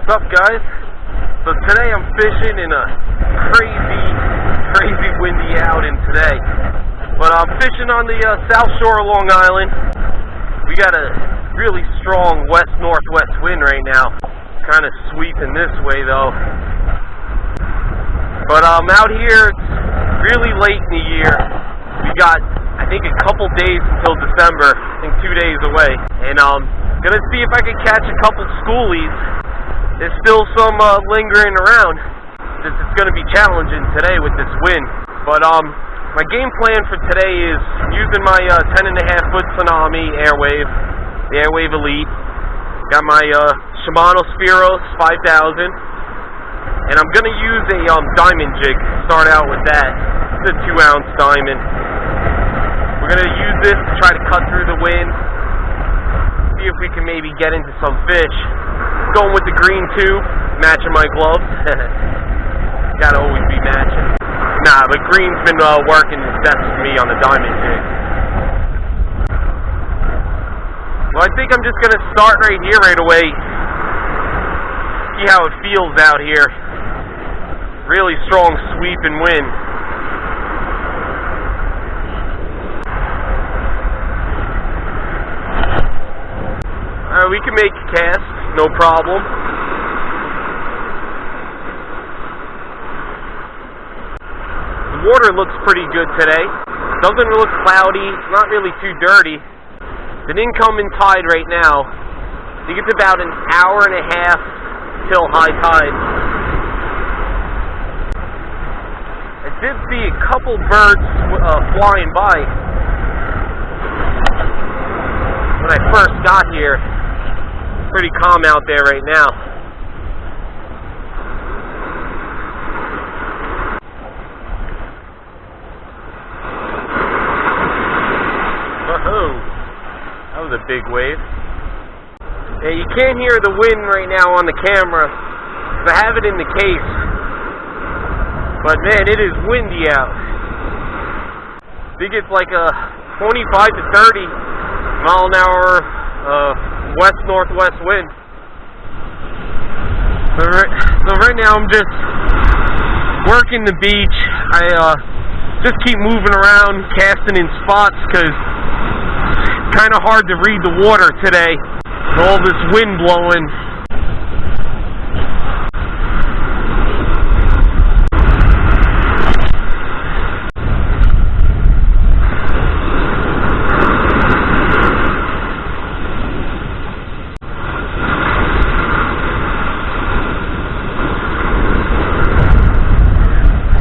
What's up, guys? So today I'm fishing in a crazy windy outing today. But I'm fishing on the south shore of Long Island. We got a really strong west-northwest wind right now. Kind of sweeping this way though. But out here, it's really late in the year. We got, I think, a couple days until December. I think 2 days away. And gonna see if I can catch a couple schoolies. There's still some lingering around. This is gonna be challenging today with this wind. But my game plan for today is using my 10.5-foot Tsunami Airwave, the Airwave Elite. Got my Shimano Spiros 5000, and I'm gonna use a diamond jig. Start out with that. It's a 2-ounce diamond. We're gonna use this to try to cut through the wind. See if we can maybe get into some fish. Going with the green tube, matching my gloves. Gotta always be matching. Nah, but green's been working its best for me on the diamond jig. Well, I think I'm just gonna start right here right away. See how it feels out here. Really strong sweeping wind. We can make a cast, no problem. The water looks pretty good today. Doesn't look cloudy, not really too dirty. It's an incoming tide right now. I think it's about an hour and a half till high tide. I did see a couple birds flying by when I first got here. Pretty calm out there right now. Whoa, that was a big wave. Yeah, you can't hear the wind right now on the camera. I have it in the case. But man, it is windy out. I think it's like a 25 to 30 mile an hour west-northwest wind. So right now I'm just working the beach. I just keep moving around, casting in spots, because it's kind of hard to read the water today with all this wind blowing.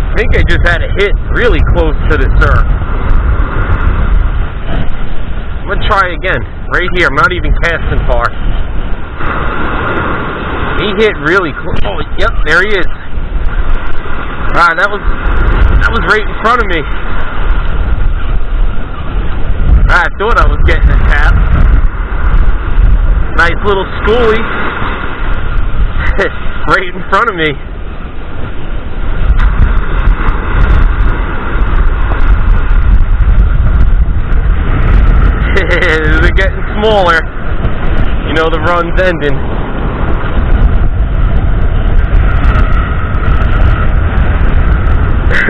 I think I just had a hit really close to the surf. I'm gonna try again, right here. I'm not even casting far. He hit really close. Oh, yep, there he is. Ah, that was right in front of me. I thought I was getting a tap. Nice little schoolie. Right in front of me. They're getting smaller. You know the run's ending.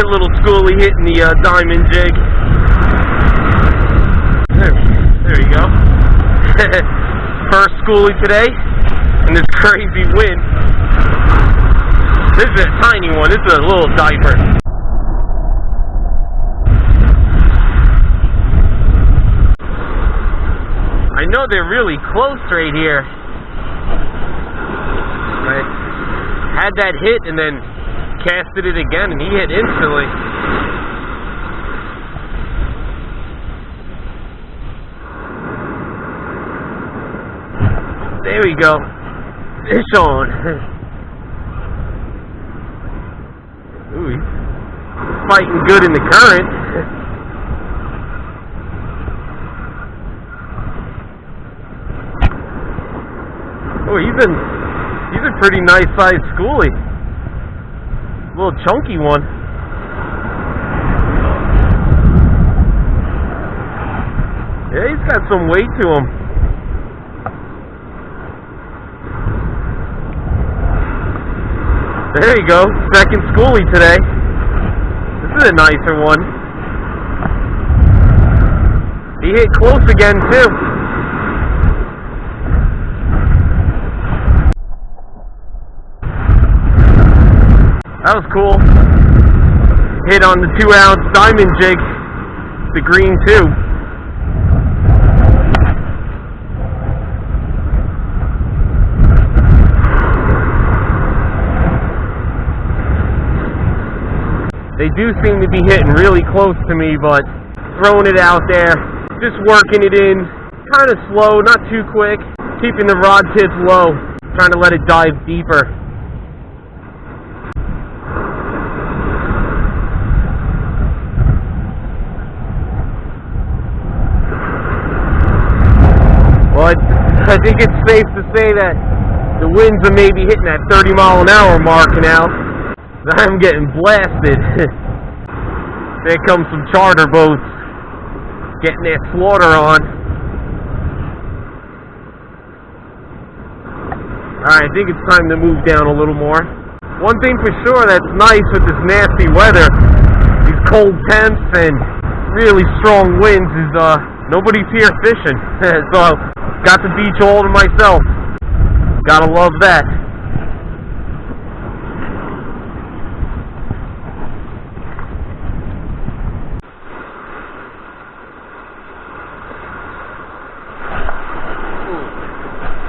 Little schoolie hitting the diamond jig. There you go. First schoolie today in this crazy wind. This is a tiny one. This is a little diaper. I know they're really close right here. I had that hit and then casted it again and he hit instantly. There we go. Fish on. Ooh, he's fighting good in the current. Oh, he's a pretty nice sized schoolie. A little chunky one. Yeah, he's got some weight to him. There you go. Second schoolie today. This is a nicer one. He hit close again too. That was cool. Hit on the 2-ounce diamond jig. The green too. They do seem to be hitting really close to me, but throwing it out there, just working it in, kind of slow, not too quick, keeping the rod tips low, trying to let it dive deeper. Well, I think it's safe to say that the winds are maybe hitting that 30-mile-an-hour mark now. I'm getting blasted. There comes some charter boats getting their slaughter on. Alright, I think it's time to move down a little more. One thing for sure that's nice with this nasty weather, these cold temps and really strong winds, is nobody's here fishing. So got the beach all to myself. Gotta love that.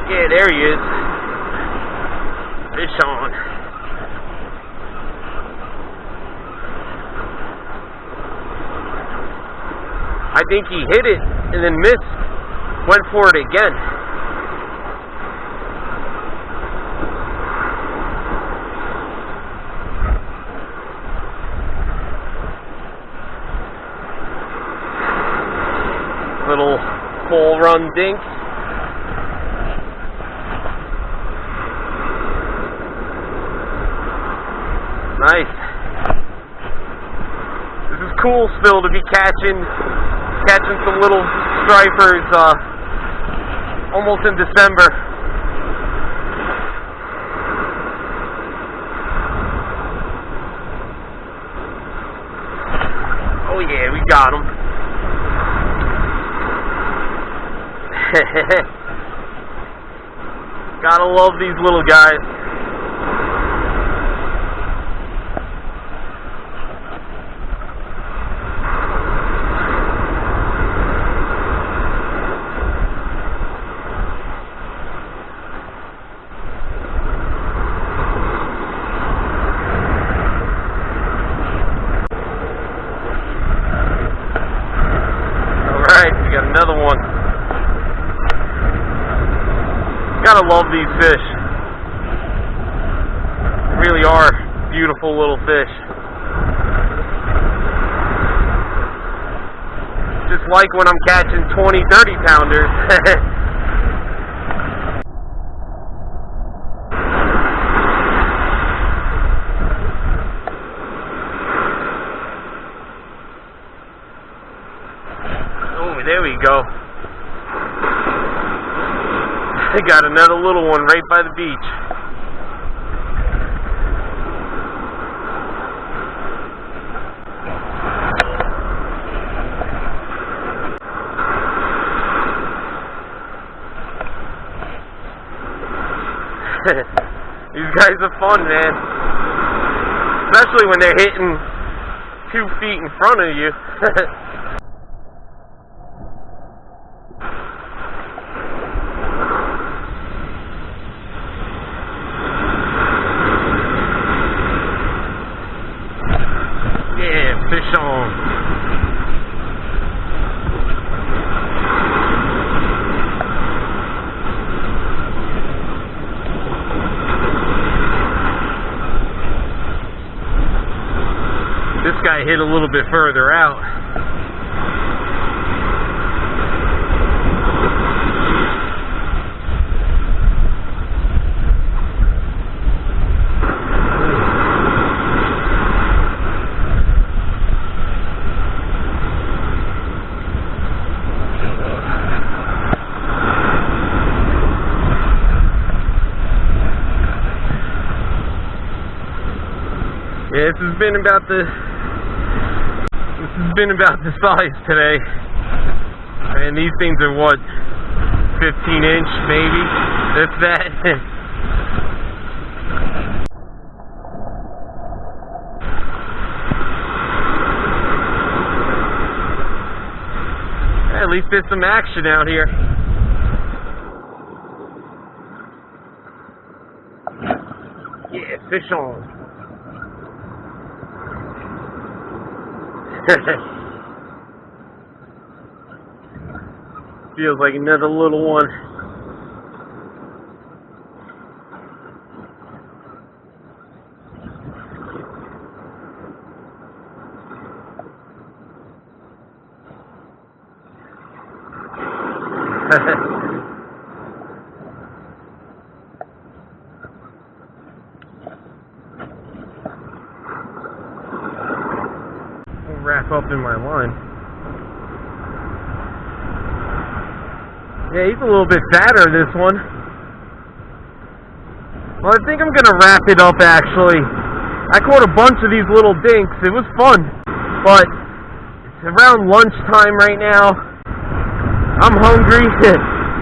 Yeah, there he is. Fish on. I think he hit it and then missed. Went for it again. Little full run dink. Nice. This is cool still to be catching some little stripers almost in December. Oh yeah, we got him. Gotta love these little guys. We got another one. Gotta love these fish. They really are beautiful little fish. Just like when I'm catching 20, 30 pounders. There we go. I got another little one right by the beach. These guys are fun, man. Especially when they're hitting 2 feet in front of you. Fish on. This guy hit a little bit further out. Yeah, this has been about the size today. And these things are what, 15-inch maybe, if that. At least there's some action out here. Yeah, fish on. Feels like another little one. I'll wrap up in my line. Yeah, he's a little bit fatter, this one. Well, I think I'm gonna wrap it up, actually. I caught a bunch of these little dinks. It was fun, but it's around lunchtime right now. I'm hungry.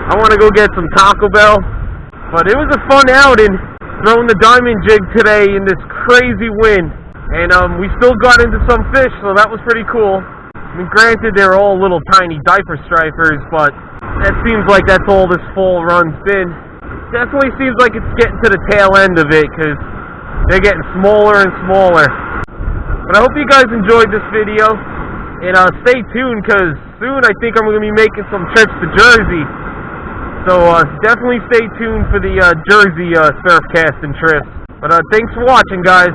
I want to go get some Taco Bell. But it was a fun outing, throwing the diamond jig today in this crazy wind. And we still got into some fish, so that was pretty cool. I mean, granted, they're all little tiny diaper stripers, but that seems like that's all this fall run's been. Definitely seems like it's getting to the tail end of it, because they're getting smaller and smaller. But I hope you guys enjoyed this video. And stay tuned, because soon I think I'm going to be making some trips to Jersey. So definitely stay tuned for the Jersey surfcasting trips. But thanks for watching, guys.